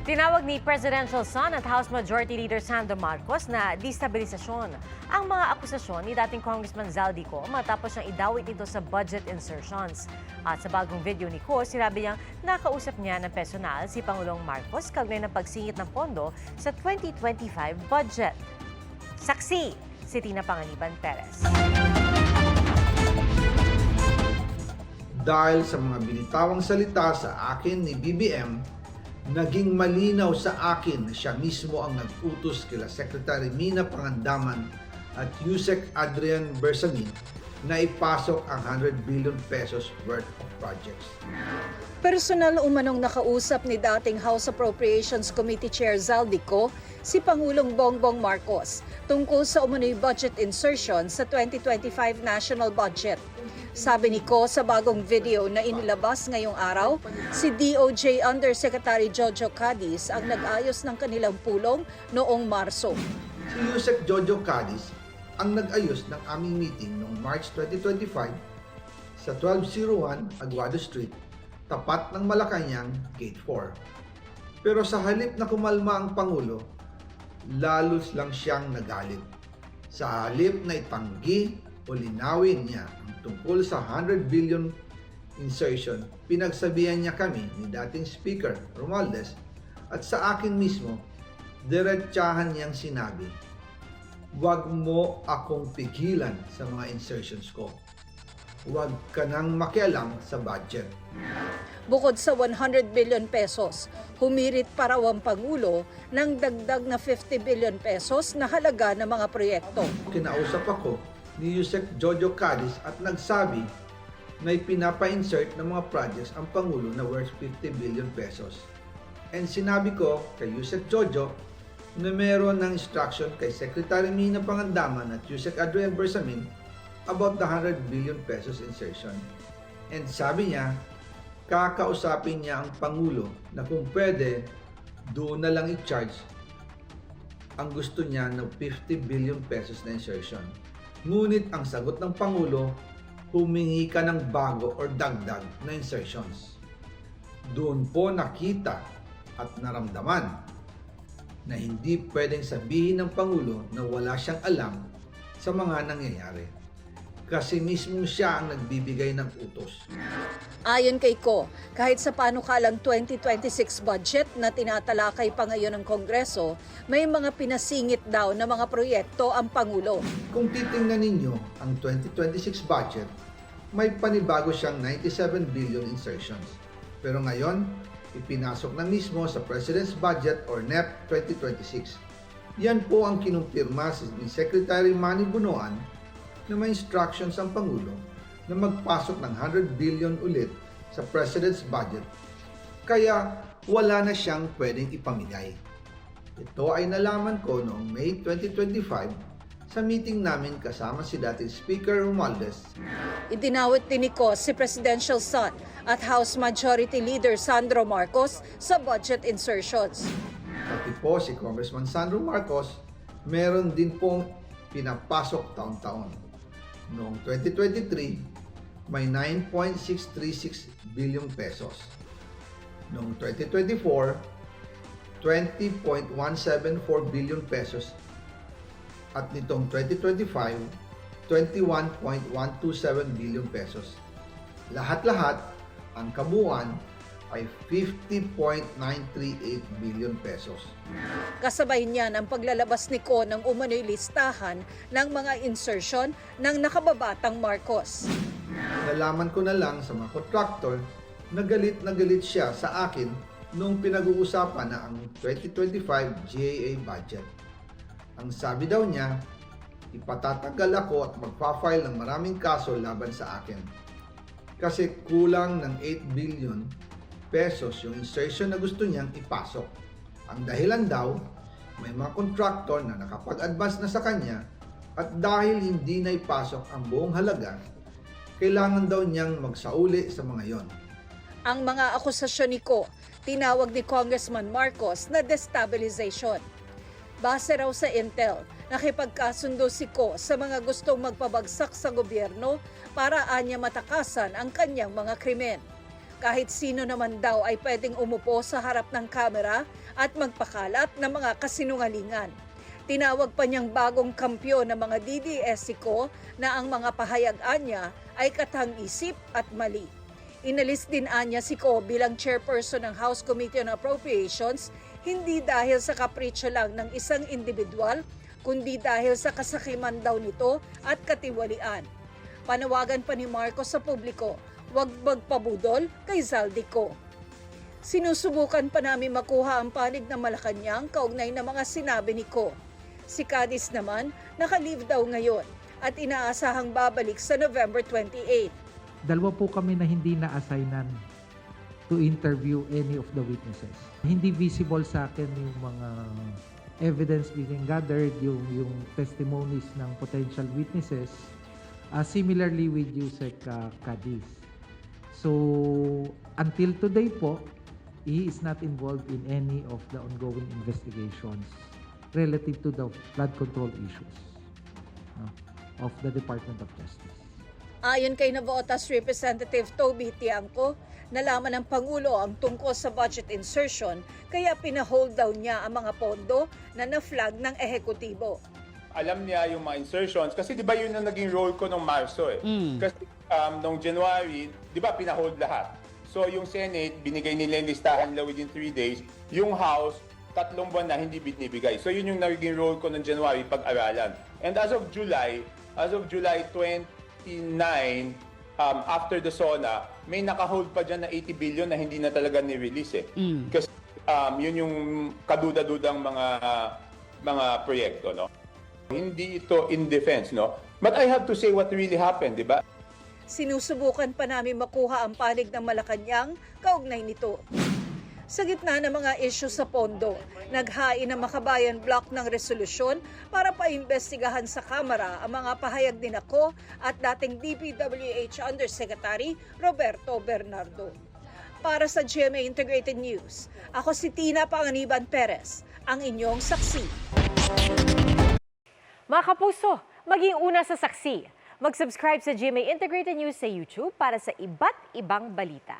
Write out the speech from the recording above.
Tinawag ni Presidential Son at House Majority Leader Sandro Marcos na destabilisasyon ang mga akusasyon ni dating Congressman Zaldico matapos niyang idawit ito sa budget insertions. At sa bagong video ni Ko, sinabi niyang nakausap niya ng personal si Pangulong Marcos kaugnay ng pagsingit ng pondo sa 2025 budget. Saksi si Tina Panganiban Perez. Dahil sa mga binitawang salita sa akin ni BBM, naging malinaw sa akin na siya mismo ang nag-utos kila Secretary Mina Pangandaman at Yusek Adrian Bersamin na ipasok ang 100 billion pesos worth of projects. Personal umanong nakausap ni dating House Appropriations Committee Chair Zaldico si Pangulong Bongbong Marcos tungkol sa umano'y budget insertion sa 2025 national budget. Sabi ni Ko sa bagong video na inilabas ngayong araw, si DOJ Undersecretary Jojo Cadiz ang nag-ayos ng kanilang pulong noong Marso. Si Yusek Jojo Cadiz ang nag-ayos ng aming meeting noong March 2025 sa 1201 Aguado Street, tapat ng Malacanang, Gate 4. Pero sa halip na kumalma ang Pangulo, lalos lang siyang nagalit. Sa halip na itanggi o linawin niya ang tungkol sa 100 billion insertion, pinagsabihan niya kami ni dating Speaker Romualdez at sa akin mismo, diretsahan niyang sinabi, "Huwag mo akong pigilan sa mga insertions ko. Huwag ka nang makialam sa budget." Bukod sa 100 billion pesos, humirit pa raw ang Pangulo ng dagdag na 50 billion pesos na halaga ng mga proyekto. Kinausap ako ni Yusek Jojo Cadiz at nagsabi na ipinapa-insert ng mga projects ang Pangulo na worth 50 billion pesos. And sinabi ko kay Yusek Jojo na meron ng instruction kay Secretary Mina Pangandaman at Yusek Adrian Bersamin about the 100 billion pesos insertion. And sabi niya, kakausapin niya ang Pangulo na kung pwede, doon na lang i-charge ang gusto niya ng 50 billion pesos na insertion. Ngunit ang sagot ng Pangulo, humingi ka ng bago or dagdag na insertions. Doon po nakita at naramdaman na hindi pwedeng sabihin ng Pangulo na wala siyang alam sa mga nangyayari. Kasi mismo siya ang nagbibigay ng utos. Ayon kay Ko, kahit sa panukalang 2026 budget na tinatalakay pa ngayon ng Kongreso, may mga pinasingit daw na mga proyekto ang Pangulo. Kung titingnan ninyo ang 2026 budget, may panibago siyang 97 billion insertions. Pero ngayon, ipinasok na mismo sa President's Budget or NEP 2026. Yan po ang kinumpirma ni Secretary Manny Bunoan na may instructions ang Pangulo na magpasok ng 100 billion ulit sa President's Budget. Kaya wala na siyang pwedeng ipamigay. Ito ay nalaman ko noong May 2025 sa meeting namin kasama si dating Speaker Romualdez. Idinawit din ni Ko si Presidential Son at House Majority Leader Sandro Marcos sa budget insertions. Pati po si Congressman Sandro Marcos, meron din pong pinapasok taon-taon. Noong 2023, may 9.636 billion pesos. Noong 2024, 20.174 billion pesos. At nitong 2025, 21.127 billion pesos. Lahat-lahat, ang kabuuan ay 50.938 billion pesos. Kasabay niyan ang paglalabas ni Ko ng umano'y listahan ng mga insertion ng nakababatang Marcos. Nalaman ko na lang sa mga contractor na galit siya sa akin nung pinag-uusapan na ang 2025 GAA budget. Ang sabi daw niya, ipatatagal ako at magpa-file ng maraming kaso laban sa akin. Kasi kulang ng 8 billion pesos yung insertion na gusto niyang ipasok. Ang dahilan daw, may mga contractor na nakapag-advance na sa kanya at dahil hindi na ipasok ang buong halaga, kailangan daw niyang magsauli sa mga yon. Ang mga akusasyon ni Ko, tinawag ni Congressman Marcos na destabilization. Base raw sa intel, nakipagkasundo si Ko sa mga gustong magpabagsak sa gobyerno para anya matakasan ang kanyang mga krimen. Kahit sino naman daw ay pwedeng umupo sa harap ng kamera at magpakalat ng mga kasinungalingan. Tinawag pa niyang bagong kampyon ng mga DDS-ko na ang mga pahayag-an niya ay katang-isip at mali. Inalis din anya si Ko bilang chairperson ng House Committee on Appropriations hindi dahil sa kapritsyo lang ng isang individual, kundi dahil sa kasakiman daw nito at katiwalian. Panawagan pa ni Marcos sa publiko, huwag magpabudol kay Zaldico. Sinusubukan pa namin makuha ang panig ng Malacanang kaugnay ng mga sinabi ni Ko. Si Cadiz naman, naka-leave daw ngayon at inaasahang babalik sa November 28. Dalawa po kami na hindi na-assignan to interview any of the witnesses. Hindi visible sa akin yung mga evidence being gathered, yung testimonies ng potential witnesses. Similarly with Yusek Cadiz. So, until today po, he is not involved in any of the ongoing investigations relative to the flood control issues of the Department of Justice. Ayon kay Navotas Representative Toby Tiangco, nalaman ng Pangulo ang tungkol sa budget insertion kaya pinahold down niya ang mga pondo na na-flag ng ehekutibo. Alam niya yung mga insertions kasi di ba yun ang naging role ko nung Marso eh. Kasi nung January, di ba pinahold lahat. So yung Senate, binigay nila yung listahan nila within 3 days. Yung House, 3 buwan na hindi binibigay. So yun yung naging role ko ng January pag-aralan. And as of July 29, after the SONA, may nakahold pa dyan na 80 billion na hindi na talaga ni-release eh. Kasi yun yung kaduda-dudang mga proyekto, no? Hindi ito in defense, no? But I have to say what really happened, di ba? Sinusubukan pa namin makuha ang panig ng Malacanang kaugnay nito. Sa gitna ng mga isyu sa pondo, naghain ang Makabayan Block ng resolusyon para paimbestigahan sa Kamara ang mga pahayag ni Ko at dating DPWH Undersecretary Roberto Bernardo. Para sa GMA Integrated News, ako si Tina Panganiban Perez, ang inyong saksi. Mga kapuso, maging una sa saksi. Mag-subscribe sa GMA Integrated News sa YouTube para sa iba't ibang balita.